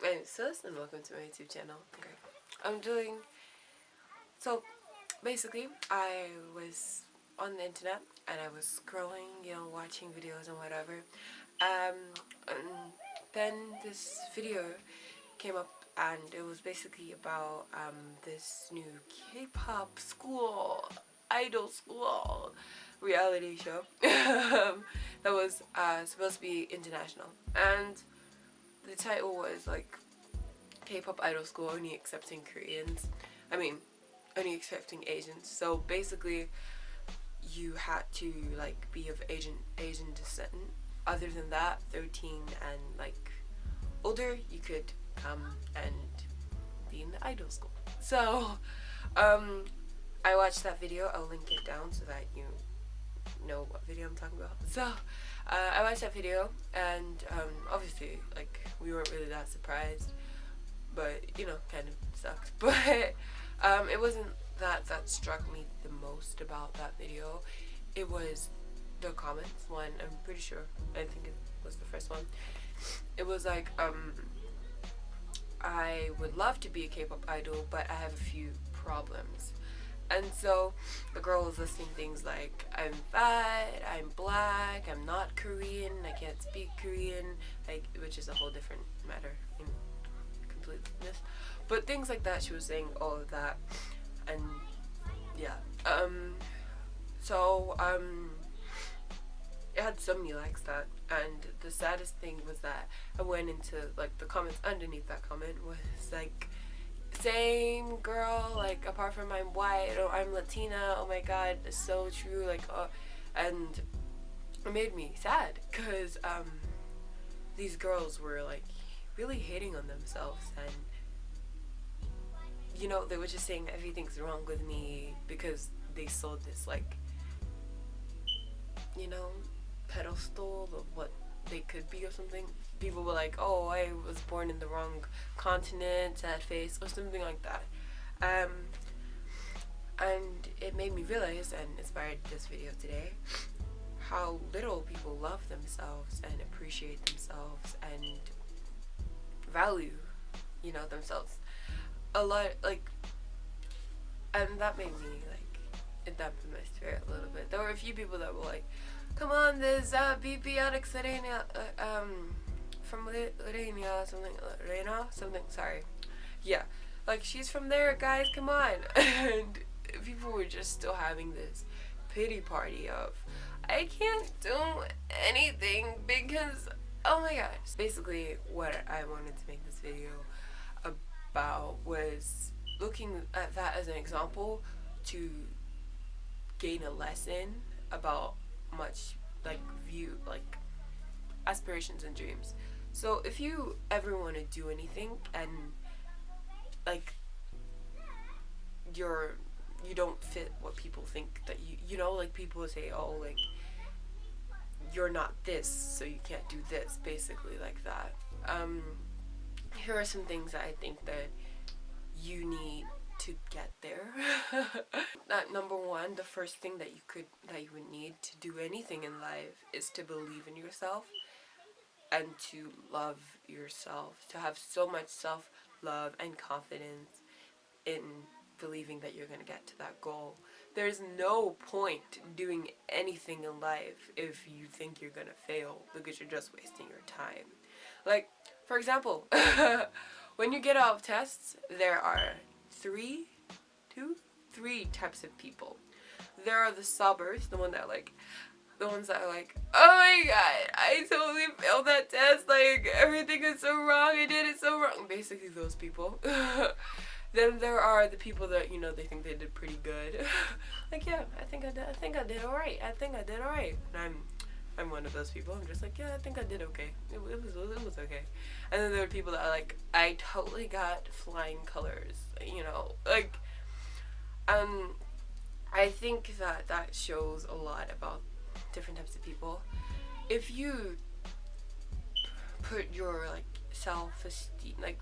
My name is Phyllis and welcome to my YouTube channel. Okay. So basically I was on the internet and I was scrolling, watching videos and whatever. And then this video came up and it was basically about this new K-pop idol school reality show that was supposed to be international, and the title was like K-pop idol school only accepting only accepting Asians. So basically you had to like be of Asian descent. Other than that, 13 and like older, you could come and be in the idol school. So I watched that video. I'll link it down so that you know what video I'm talking about. So I watched that video, and obviously like we weren't really that surprised, but kind of sucked. But it wasn't that struck me the most about that video. It was the comments one. I'm pretty sure, I think it was the first one. It was like I would love to be a K-pop idol, but I have a few problems. And so the girl was listing things like, I'm fat, I'm black, I'm not Korean, I can't speak Korean, which is a whole different matter in completeness. But things like that, she was saying all of that. And yeah. It had so many likes that, and the saddest thing was that I went into like the comments underneath that comment was like, same girl, like apart from I'm white or I'm Latina, oh my god, it's so true, like and it made me sad because these girls were like really hating on themselves, and they were just saying everything's wrong with me because they saw this like pedestal of what they could be or something. People were like, oh, I was born in the wrong continent, sad face, or something like that. And it made me realize, and inspired this video today, how little people love themselves and appreciate themselves and value, themselves a lot, like, and that made me like, it dampened my spirit a little bit. There were a few people that were like, come on, there's BP Alex Lorena, from Lorena, something, sorry. Yeah, like, she's from there, guys, come on. And people were just still having this pity party of, I can't do anything because, oh my god. Basically, what I wanted to make this video about was looking at that as an example to gain a lesson about aspirations and dreams. So if you ever want to do anything and like you don't fit what people think that like people say, oh, like you're not this, so you can't do this, basically like that. Here are some things that I think that you need to get there. That number one, the first thing that you would need to do anything in life is to believe in yourself and to love yourself, to have so much self-love and confidence in believing that you're going to get to that goal. There's no point doing anything in life if you think you're going to fail, because you're just wasting your time. Like, for example, when you get out of tests, there are three types of people. There are the sobbers, the ones that are like, oh my god, I totally failed that test, like everything is so wrong, I did it so wrong. Basically those people. Then there are the people that, they think they did pretty good. Like, yeah, I think I did alright. And I'm one of those people. I'm just like, yeah, I think I did okay. It was okay. And then there are people that are like, I totally got flying colors, like, I think that shows a lot about different types of people. If you put your like self-esteem, like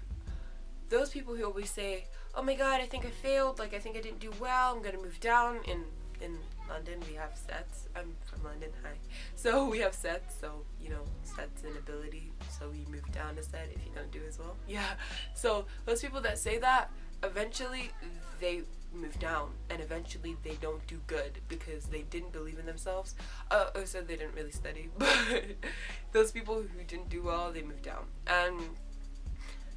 those people who always say, oh my god, I think I failed, like I think I didn't do well, I'm gonna move down. In London we have sets. I'm from London, hi. So we have sets, so sets and ability so you move down instead if you don't do as well. Yeah. So those people that say that, eventually they move down, and eventually they don't do good because they didn't believe in themselves. So they didn't really study, but those people who didn't do well, they move down, and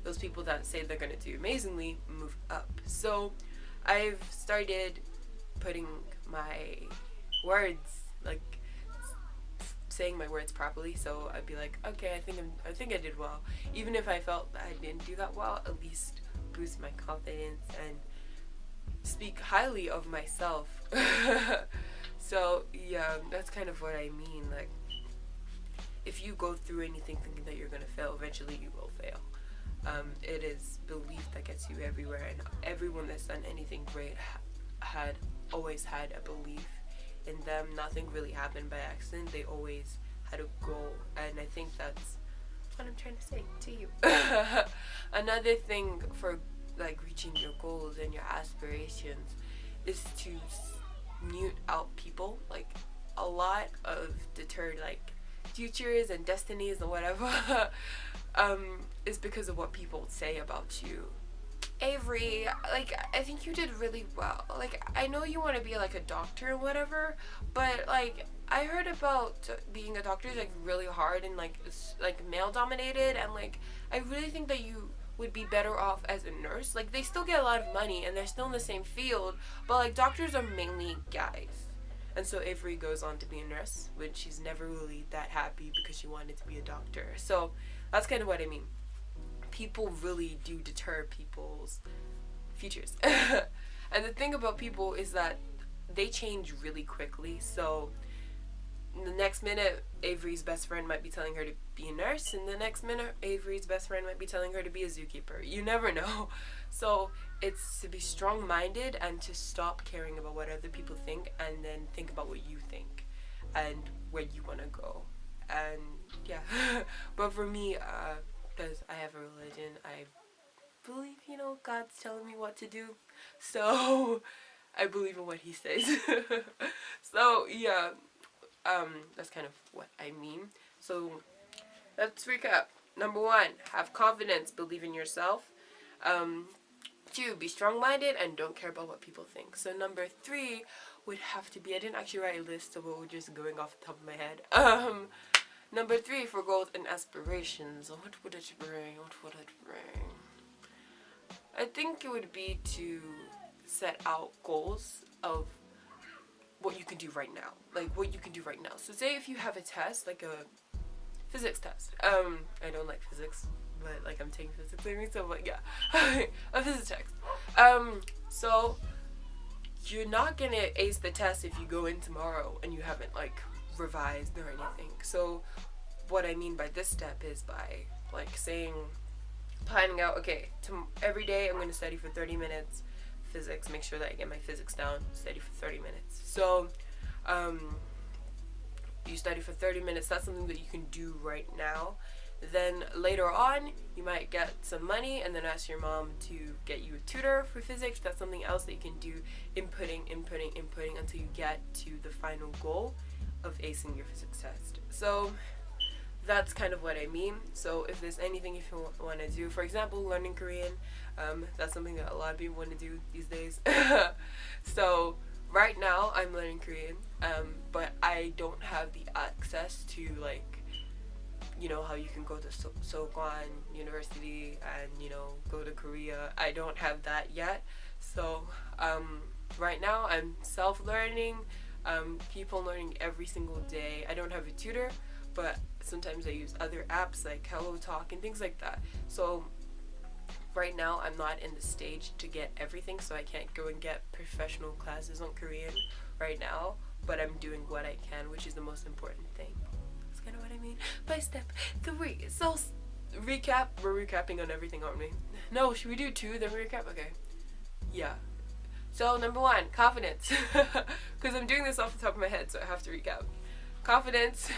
those people that say they're gonna do amazingly move up. So I've started putting my words, like saying my words properly. So I'd be like, okay, I think I did well, even if I felt that I didn't do that well. At least boost my confidence and speak highly of myself. So yeah, that's kind of what I mean. Like, if you go through anything thinking that you're gonna fail, eventually you will fail. It is belief that gets you everywhere, and everyone that's done anything great had always had a belief in them. Nothing really happened by accident. They always had a goal, and I think that's what I'm trying to say to you. Another thing for like reaching your goals and your aspirations is to mute out people. Like, a lot of deterred like futures and destinies and whatever is because of what people say about you. Avery, like, I think you did really well. Like, I know you want to be like a doctor or whatever, but like, I heard about being a doctor is like really hard and like male dominated, and like I really think that you would be better off as a nurse. Like, they still get a lot of money and they're still in the same field, but like doctors are mainly guys. And so Avery goes on to be a nurse, when she's never really that happy because she wanted to be a doctor. So that's kind of what I mean. People really do deter people's futures. And the thing about people is that they change really quickly. So the next minute, Avery's best friend might be telling her to be a nurse, and the next minute, Avery's best friend might be telling her to be a zookeeper. You never know. So it's to be strong-minded and to stop caring about what other people think, and then think about what you think and where you want to go. And yeah. But for me, because I have a religion, I believe, God's telling me what to do. So I believe in what he says. So yeah. That's kind of what I mean. So let's recap. Number 1, have confidence, believe in yourself. 2, be strong-minded and don't care about what people think. So number 3 would have to be, I didn't actually write a list, so we're just going off the top of my head. Number 3, for goals and aspirations. What would it bring? I think it would be to set out goals of what you can do right now. Like, what you can do right now. So say if you have a test, like a physics test. I don't like physics, but like I'm taking physics with me, so like, yeah. A physics test. So you're not gonna ace the test if you go in tomorrow and you haven't like revised or anything. So what I mean by this step is by like planning out, okay, every day I'm gonna study for 30 minutes physics, make sure that I get my physics down, study for 30 minutes. So you study for 30 minutes. That's something that you can do right now. Then later on, you might get some money and then ask your mom to get you a tutor for physics. That's something else that you can do, inputting until you get to the final goal of acing your physics test. So that's kind of what I mean. So if there's anything if you want to do, for example, learning Korean, that's something that a lot of people want to do these days. So right now I'm learning Korean, but I don't have the access to, like, how you can go to Sokwon University and, go to Korea. I don't have that yet. So right now I'm self-learning, keep on learning every single day. I don't have a tutor, but sometimes I use other apps like Hello Talk and things like that. So right now I'm not in the stage to get everything, so I can't go and get professional classes on Korean right now, but I'm doing what I can, which is the most important thing. That's kind of what I mean by step 3. So recap, we're recapping on everything, aren't we? No, should we do 2 then recap? Okay, yeah. So number 1, confidence, because I'm doing this off the top of my head, so I have to recap. Confidence,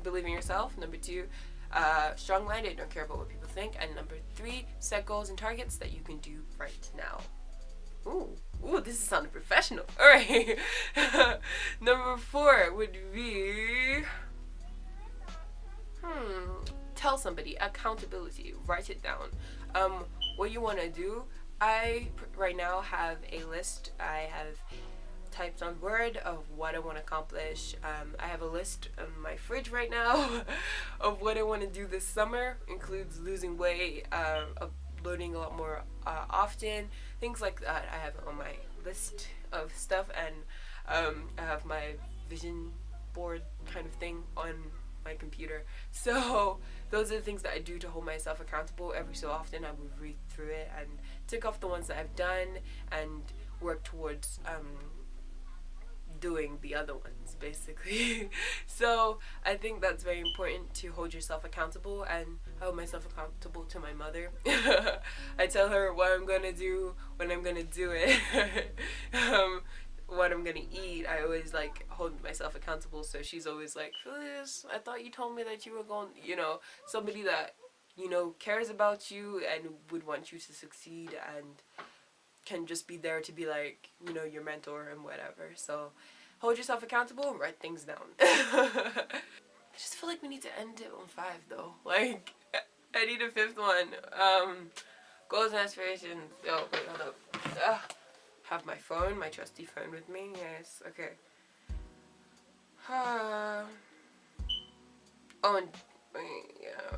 believe in yourself. Number 2, strong-minded, don't care about what people think. And number 3, set goals and targets that you can do right now. Ooh, this is sounding professional. All right. Number 4 would be, somebody. Accountability. Write it down. What you want to do. Right now have a list. I have typed on Word of what I want to accomplish. I have a list on my fridge right now of what I want to do this summer. Includes losing weight, uploading a lot more often, things like that. I have on my list of stuff, and I have my vision board kind of thing on my computer. So those are the things that I do to hold myself accountable. Every so often I would read through it and tick off the ones that I've done and work towards doing the other ones, basically. So I think that's very important, to hold yourself accountable, and I hold myself accountable to my mother. I tell her what I'm gonna do, when I'm gonna do it, what I'm gonna eat. I always like hold myself accountable, so she's always like, Phyllis, I thought you told me that you were going, somebody that, cares about you and would want you to succeed and can just be there to be like, your mentor and whatever. So hold yourself accountable and write things down. I just feel like we need to end it on 5 though. Like, I need a 5th one. Goals and aspirations. Oh, wait, hold up. Have my phone, my trusty phone with me. Yes, okay. Oh, and yeah.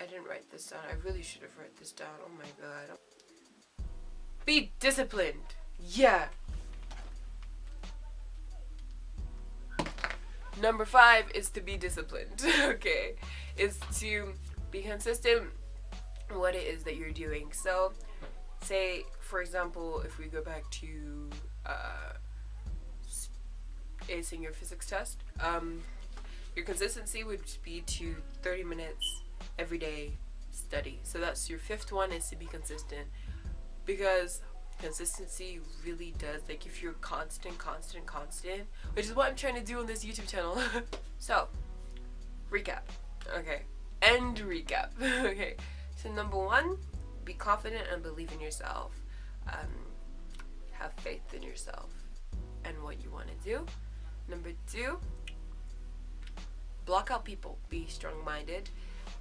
I didn't write this down. I really should have written this down. Oh my god. Be disciplined. Yeah. Number 5 is to be disciplined. Okay. It's to be consistent in what it is that you're doing. So, say, for example, if we go back to acing your physics test, your consistency would be to 30 minutes every day study. So that's your 5th one, is to be consistent, because consistency really does, like, if you're constant, which is what I'm trying to do on this YouTube channel. So recap. Okay, and recap. Okay, so number 1, be confident and believe in yourself. Have faith in yourself and what you want to do. Number 2, block out people. Be strong-minded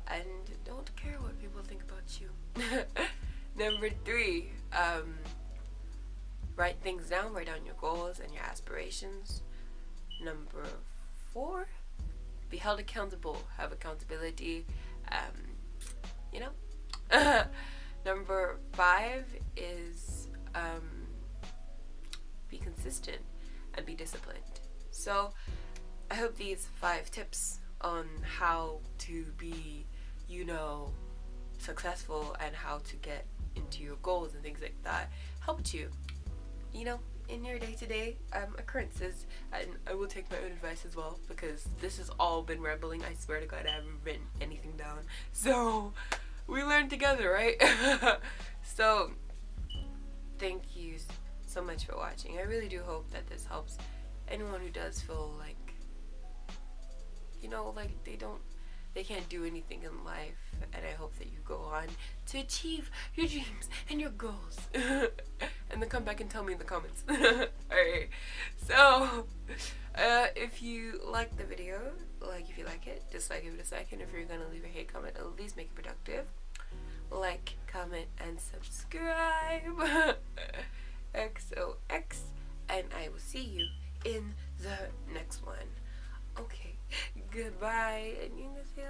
and don't care what people think about you. Number 3, write things down. Write down your goals and your aspirations. Number 4, be held accountable. Have accountability. Number 5 is be consistent and be disciplined. So I hope these 5 tips on how to be, successful and how to get into your goals and things like that helped you, in your day-to-day occurrences. And I will take my own advice as well, because this has all been rambling. I swear to God, I haven't written anything down. So we learn together, right? So thank you so much for watching. I really do hope that this helps anyone who does feel like, they can't do anything in life, and I hope that you go on to achieve your dreams and your goals. And then come back and tell me in the comments. Alright, so if you like the video, if you like it, dislike, give it a second. If you're gonna leave a hate comment, at least make it productive. Like, comment, and subscribe. H.E.R, and I will see you in the next one. Okay, goodbye. 안녕히 계세요.